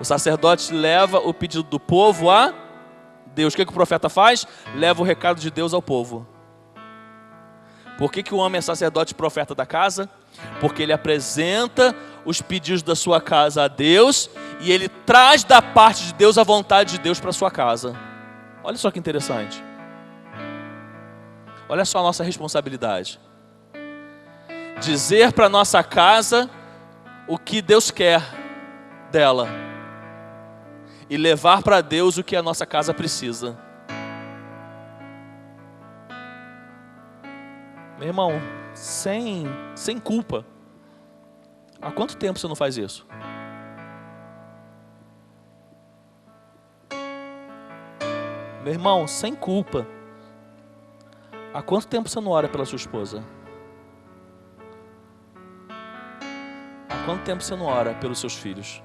O sacerdote leva o pedido do povo a Deus. O que o profeta faz? Leva o recado de Deus ao povo. Por que o homem é sacerdote e profeta da casa? Porque ele apresenta os pedidos da sua casa a Deus e ele traz da parte de Deus a vontade de Deus para a sua casa. Olha só que interessante. Olha só a nossa responsabilidade. Dizer para a nossa casa o que Deus quer dela e levar para Deus o que a nossa casa precisa. Meu irmão, sem culpa. Há quanto tempo você não faz isso? Meu irmão, sem culpa. Há quanto tempo você não ora pela sua esposa? Há quanto tempo você não ora pelos seus filhos?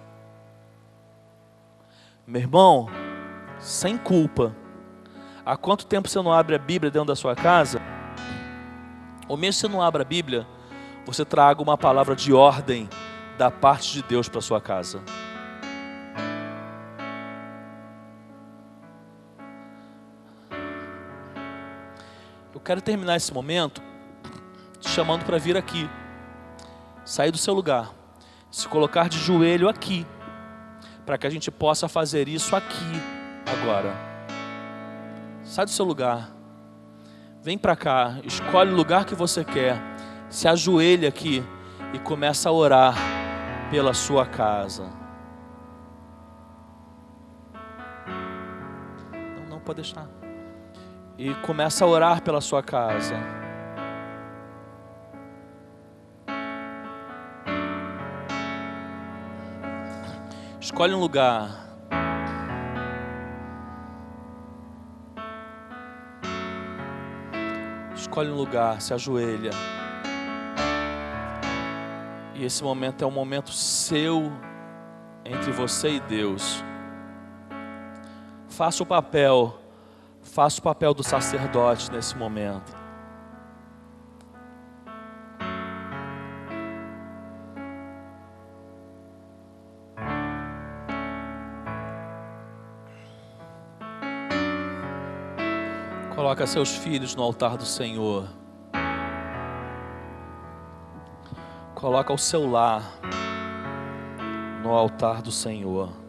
Meu irmão, sem culpa. Há quanto tempo você não abre a Bíblia dentro da sua casa? Ou mesmo se você não abre a Bíblia, você traga uma palavra de ordem da parte de Deus para a sua casa. Eu quero terminar esse momento te chamando para vir aqui, sair do seu lugar, se colocar de joelho aqui, para que a gente possa fazer isso aqui, agora. Sai do seu lugar, vem para cá, escolhe o lugar que você quer, se ajoelha aqui e começa a orar pela sua casa. Não pode deixar. E começa a orar pela sua casa. Escolhe um lugar. Escolhe um lugar, se ajoelha. E esse momento é um momento seu, entre você e Deus. Faça o papel do sacerdote nesse momento. Coloca seus filhos no altar do Senhor. Coloca o seu lar no altar do Senhor.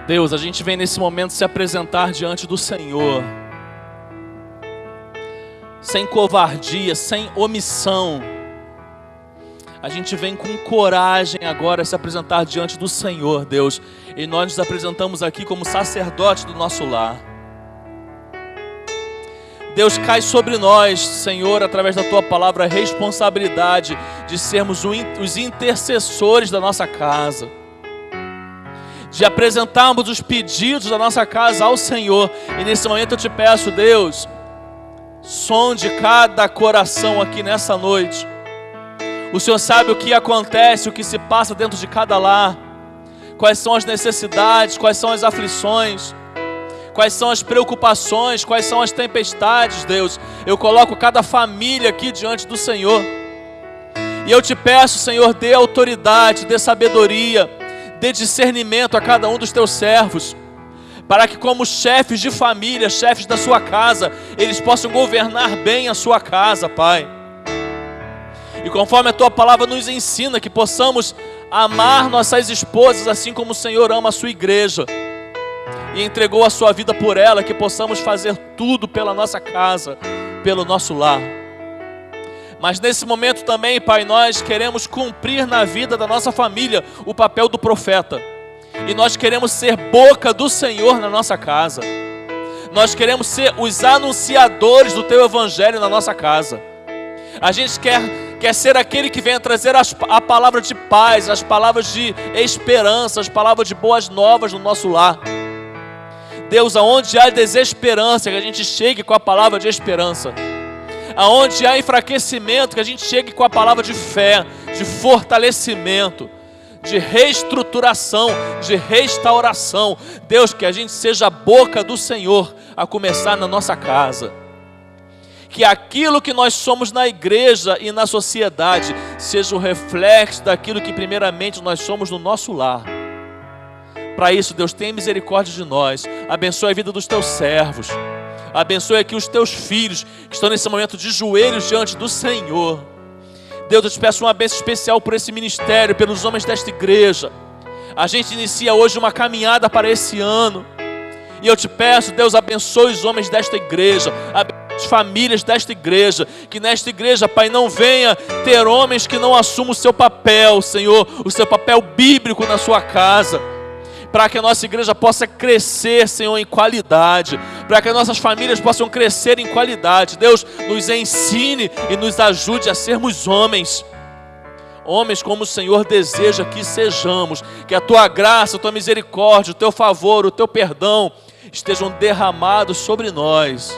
Deus, a gente vem nesse momento se apresentar diante do Senhor, sem covardia, sem omissão. A gente vem com coragem agora se apresentar diante do Senhor, Deus. E nós nos apresentamos aqui como sacerdotes do nosso lar. Deus, cai sobre nós, Senhor, através da Tua palavra, a responsabilidade de sermos os intercessores da nossa casa, de apresentarmos os pedidos da nossa casa ao Senhor. E nesse momento eu te peço, Deus, sonde cada coração aqui nessa noite. O Senhor sabe o que acontece, o que se passa dentro de cada lar, quais são as necessidades, quais são as aflições, quais são as preocupações, quais são as tempestades, Deus. Eu coloco cada família aqui diante do Senhor. E eu te peço, Senhor, dê autoridade, dê sabedoria, dê discernimento a cada um dos teus servos, para que como chefes de família, chefes da sua casa, eles possam governar bem a sua casa, Pai. E conforme a Tua palavra nos ensina, que possamos amar nossas esposas assim como o Senhor ama a sua igreja e entregou a sua vida por ela, que possamos fazer tudo pela nossa casa, pelo nosso lar. Mas nesse momento também, Pai, nós queremos cumprir na vida da nossa família o papel do profeta. E nós queremos ser boca do Senhor na nossa casa. Nós queremos ser os anunciadores do Teu Evangelho na nossa casa. A gente quer ser aquele que venha trazer a palavra de paz, as palavras de esperança, as palavras de boas novas no nosso lar. Deus, aonde há desesperança, que a gente chegue com a palavra de esperança. Aonde há enfraquecimento, que a gente chegue com a palavra de fé, de fortalecimento, de reestruturação, de restauração. Deus, que a gente seja a boca do Senhor, a começar na nossa casa. Que aquilo que nós somos na igreja e na sociedade seja o reflexo daquilo que primeiramente nós somos no nosso lar. Para isso, Deus, tenha misericórdia de nós. Abençoe a vida dos Teus servos. Abençoe aqui os Teus filhos que estão nesse momento de joelhos diante do Senhor. Deus, eu te peço uma bênção especial por esse ministério, pelos homens desta igreja. A gente inicia hoje uma caminhada para esse ano. E eu te peço, Deus, abençoe os homens desta igreja, abençoe as famílias desta igreja, que nesta igreja, Pai, não venha ter homens que não assumam o seu papel, Senhor, o seu papel bíblico na sua casa, para que a nossa igreja possa crescer, Senhor, em qualidade, para que as nossas famílias possam crescer em qualidade. Deus, nos ensine e nos ajude a sermos homens como o Senhor deseja que sejamos, que a Tua graça, a Tua misericórdia, o Teu favor, o Teu perdão estejam derramados sobre nós.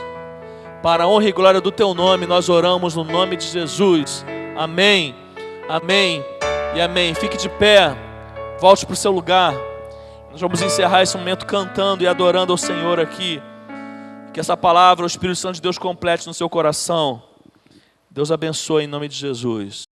Para a honra e glória do Teu nome, nós oramos no nome de Jesus. Amém, amém e amém. Fique de pé, volte para o seu lugar. Nós vamos encerrar esse momento cantando e adorando ao Senhor aqui. Que essa palavra, o Espírito Santo de Deus complete no seu coração. Deus abençoe em nome de Jesus.